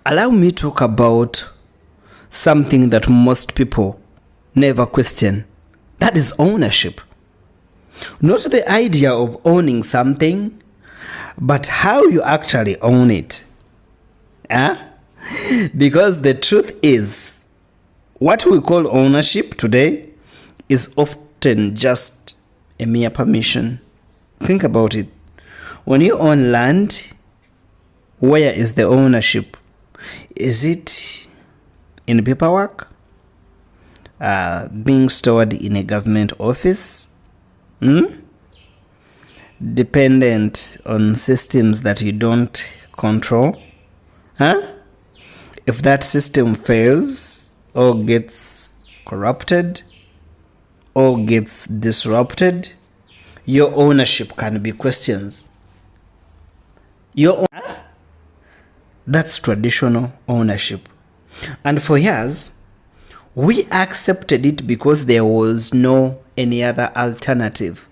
allow me to talk about something that most people never question. That is ownership. Not the idea of owning something, but how you actually own it. Because the truth is, what we call ownership today is often just a mere permission. Think about it. When you own land, where is the ownership? Is it in paperwork? Being stored in a government office? Dependent on systems that you don't control? If that system fails or gets corrupted or gets disrupted, your ownership can be questioned. That's traditional ownership. And for years, we accepted it because there was no any other alternative.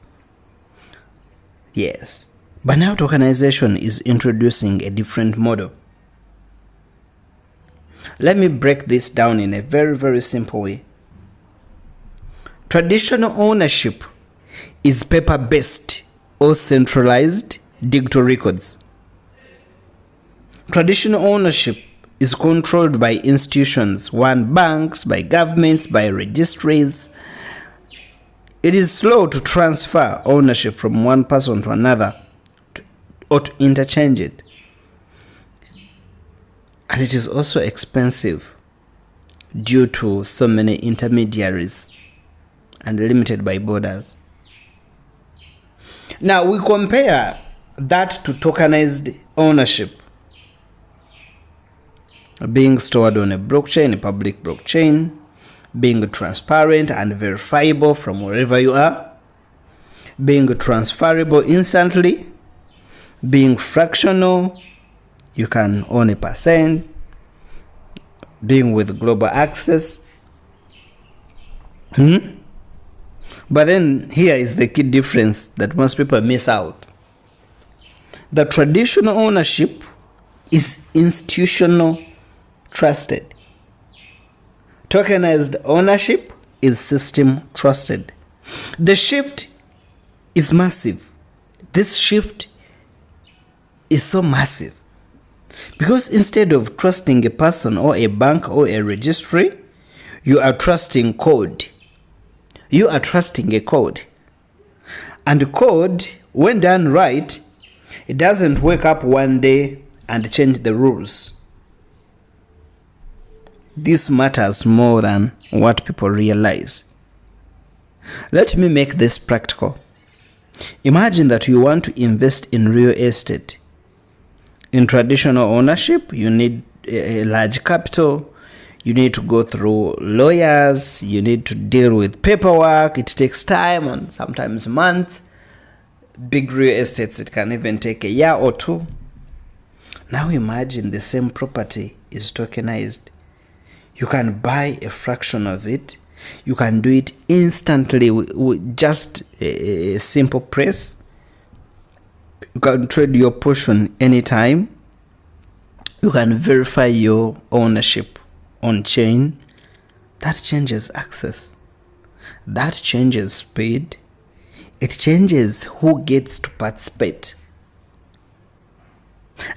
Yes. But now tokenization is introducing a different model. Let me break this down in a very, very simple way. Traditional ownership is paper-based or centralized digital records. Traditional ownership is controlled by institutions, banks, by governments, by registries. It is slow to transfer ownership from one person to another or to interchange it. And it is also expensive due to so many intermediaries and limited by borders. Now we compare that to tokenized ownership, being stored on a blockchain, a public blockchain, being transparent and verifiable from wherever you are, being transferable instantly, being fractional, you can own 1%, being with global access. But then here is the key difference that most people miss out. The traditional ownership is institutional trusted. Tokenized ownership is system trusted. The shift is massive. This shift is so massive because instead of trusting a person or a bank or a registry, you are trusting code. You are trusting a code. And code, when done right, it doesn't wake up one day and change the rules. This matters more than what people realize. Let me make this practical. Imagine that you want to invest in real estate. In traditional ownership, you need a large capital. You need to go through lawyers. You need to deal with paperwork. It takes time and sometimes months. Big real estates, it can even take a year or two. Now imagine the same property is tokenized. You can buy a fraction of it. You can do it instantly with just a simple press. You can trade your portion anytime. You can verify your ownership on chain. That changes access. That changes speed. It changes who gets to participate.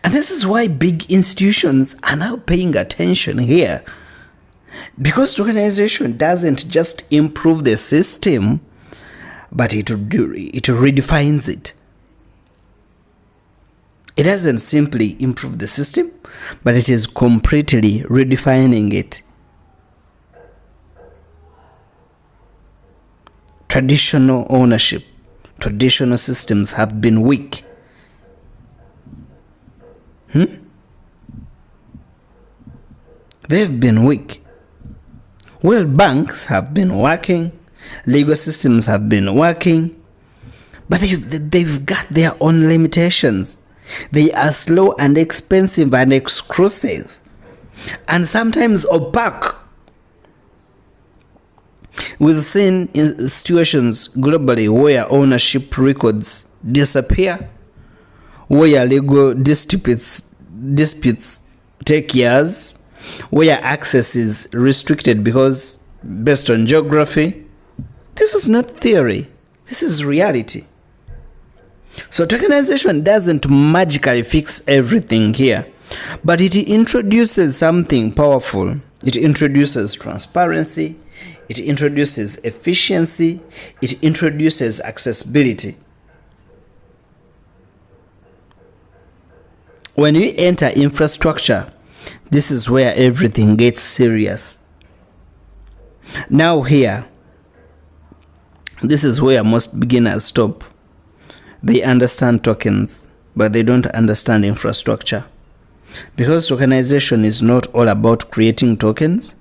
And this is why big institutions are now paying attention here. Because tokenization doesn't just improve the system, but it redefines it. It doesn't simply improve the system, but it is completely redefining it. Traditional ownership, traditional systems have been weak. They've been weak. Well, banks have been working, legal systems have been working, but they've got their own limitations. They are slow and expensive and exclusive, and sometimes opaque. We've seen situations globally where ownership records disappear, where legal disputes take years, where access is restricted because based on geography. This is not theory. This is reality. So tokenization doesn't magically fix everything here, but it introduces something powerful. It introduces transparency. It introduces efficiency. It introduces accessibility. When you enter infrastructure, this is where everything gets serious. Now here, this is where most beginners stop. They understand tokens, but they don't understand infrastructure. Because tokenization is not all about creating tokens,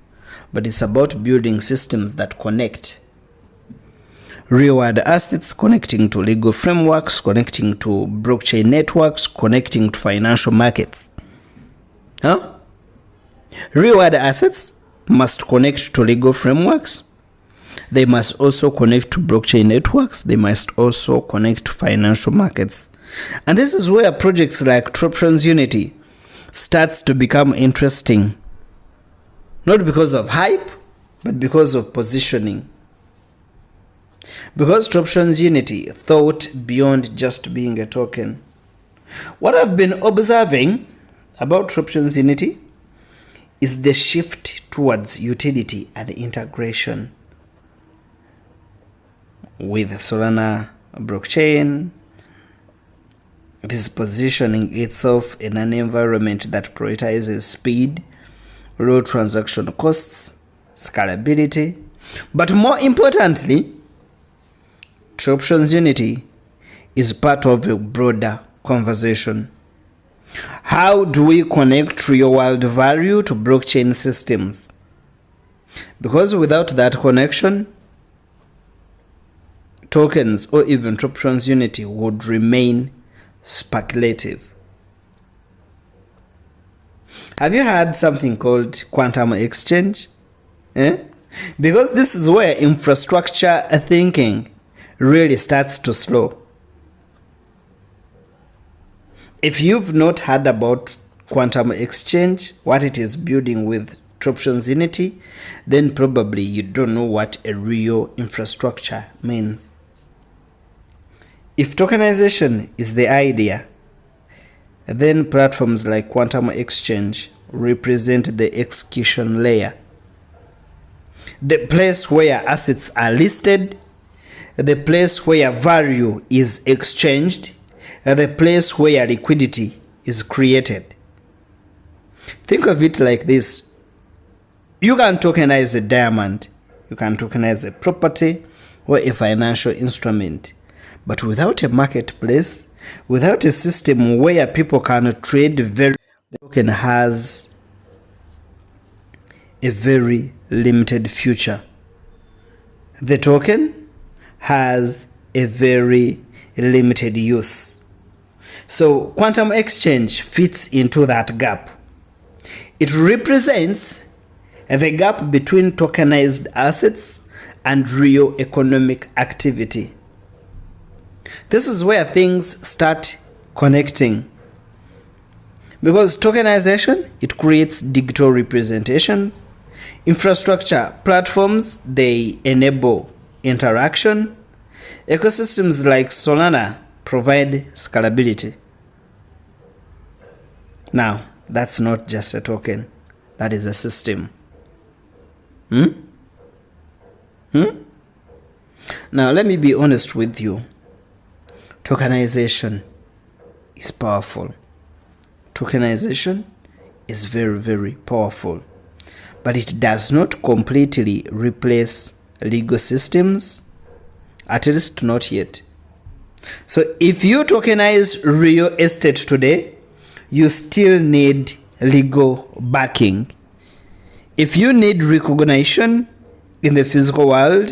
but it's about building systems that connect. Real-world assets, connecting to legal frameworks, connecting to blockchain networks, connecting to financial markets. Real-world assets must connect to legal frameworks. They must also connect to blockchain networks. They must also connect to financial markets. And this is where projects like Tropion's Unity starts to become interesting. Not because of hype, but because of positioning. Because Tropion's Unity thought beyond just being a token. What I've been observing about Tropion's Unity is the shift towards utility and integration with Solana blockchain. It is positioning itself in an environment that prioritizes speed, low transaction costs, scalability. But more importantly, Tropion's Unity is part of a broader conversation. How do we connect real-world value to blockchain systems? Because without that connection, tokens or even Tropion's Unity would remain speculative. Have you heard something called quantum exchange? Because this is where infrastructure thinking really starts to slow. If you've not heard about quantum exchange, what it is building with Tropion's Unity, then probably you don't know what a real infrastructure means. If tokenization is the idea, then platforms like quantum exchange represent the execution layer. The place where assets are listed, the place where value is exchanged, the place where liquidity is created. Think of it like this. You can tokenize a diamond, you can tokenize a property or a financial instrument. But without a marketplace, without a system where people can trade, the token has a very limited future. The token has a very limited use. So quantum exchange fits into that gap. It represents the gap between tokenized assets and real economic activity. This is where things start connecting. Because tokenization, it creates digital representations. Infrastructure platforms, they enable interaction. Ecosystems like Solana provide scalability. Now, that's not just a token. That is a system. Now, let me be honest with you. Tokenization is powerful. Tokenization is very, very powerful. But it does not completely replace legal systems, at least not yet. So if you tokenize real estate today, you still need legal backing. If you need recognition in the physical world,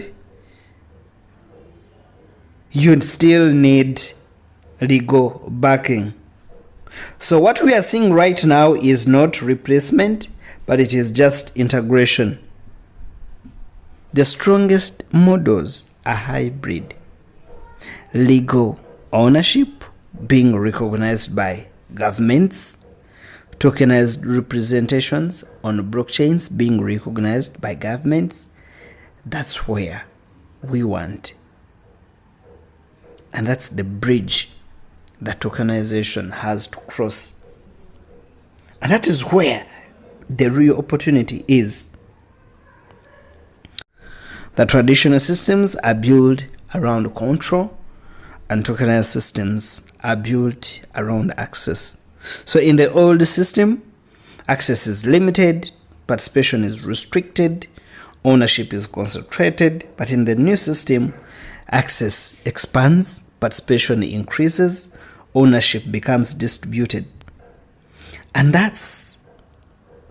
you'd still need legal backing. So what we are seeing right now is not replacement, but it is just integration. The strongest models are hybrid. Legal ownership being recognized by governments, tokenized representations on blockchains being recognized by governments. That's where we want. And that's the bridge that tokenization has to cross. And that is where the real opportunity is. The traditional systems are built around control, and tokenized systems are built around access. So in the old system, access is limited, participation is restricted, ownership is concentrated. But in the new system, access expands, participation increases, ownership becomes distributed. And that's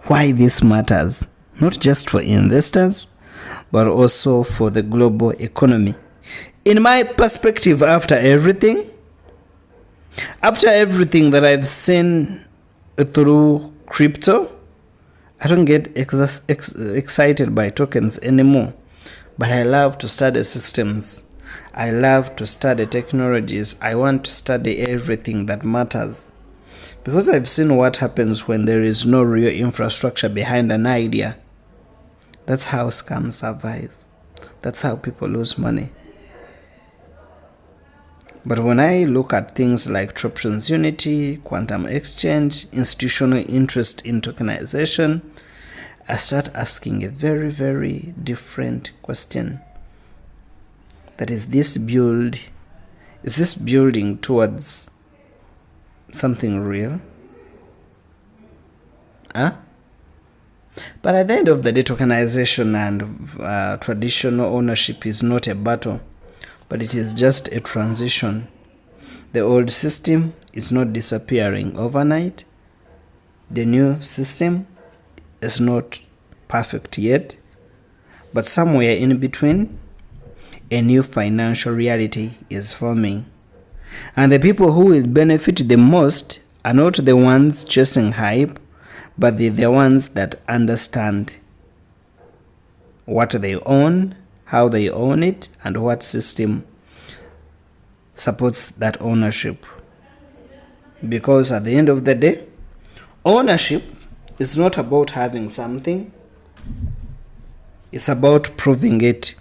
why this matters, not just for investors, but also for the global economy. In my perspective, after everything that I've seen through crypto, I don't get excited by tokens anymore. But I love to study systems. I love to study technologies. I want to study everything that matters. Because I've seen what happens when there is no real infrastructure behind an idea. That's how scams survive. That's how people lose money. But when I look at things like Troption's Unity, quantum exchange, institutional interest in tokenization, I start asking a very, very different question. That is this building towards something real? But at the end of the day, tokenization and traditional ownership is not a battle, but it is just a transition. The old system is not disappearing overnight. The new system is not perfect yet, but somewhere in between, a new financial reality is forming. And the people who will benefit the most are not the ones chasing hype, but the ones that understand what they own, how they own it, and what system supports that ownership. Because at the end of the day, ownership is not about having something. It's about proving it,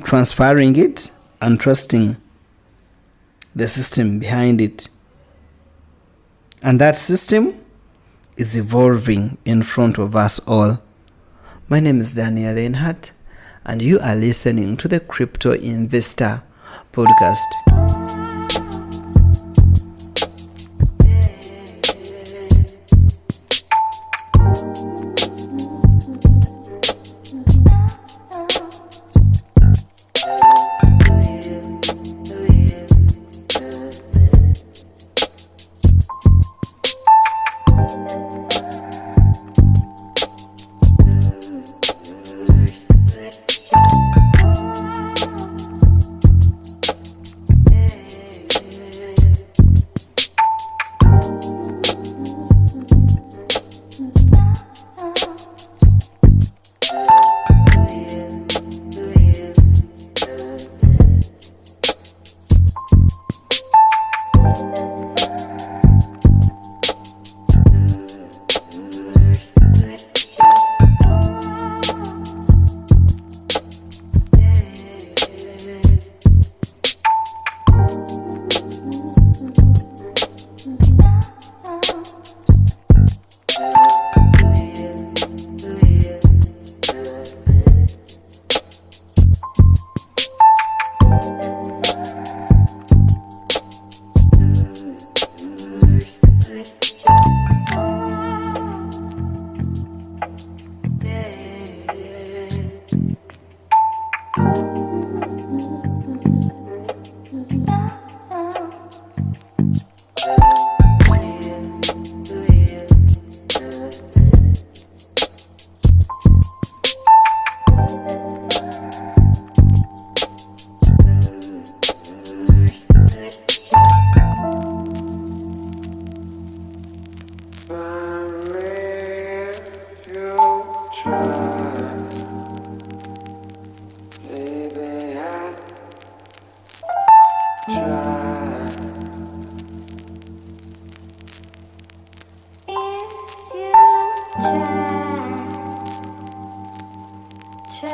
transferring it, and trusting the system behind it. And that system is evolving in front of us all. My name is Daniel Leinhardt, and you are listening to the Crypto Investor Podcast. check.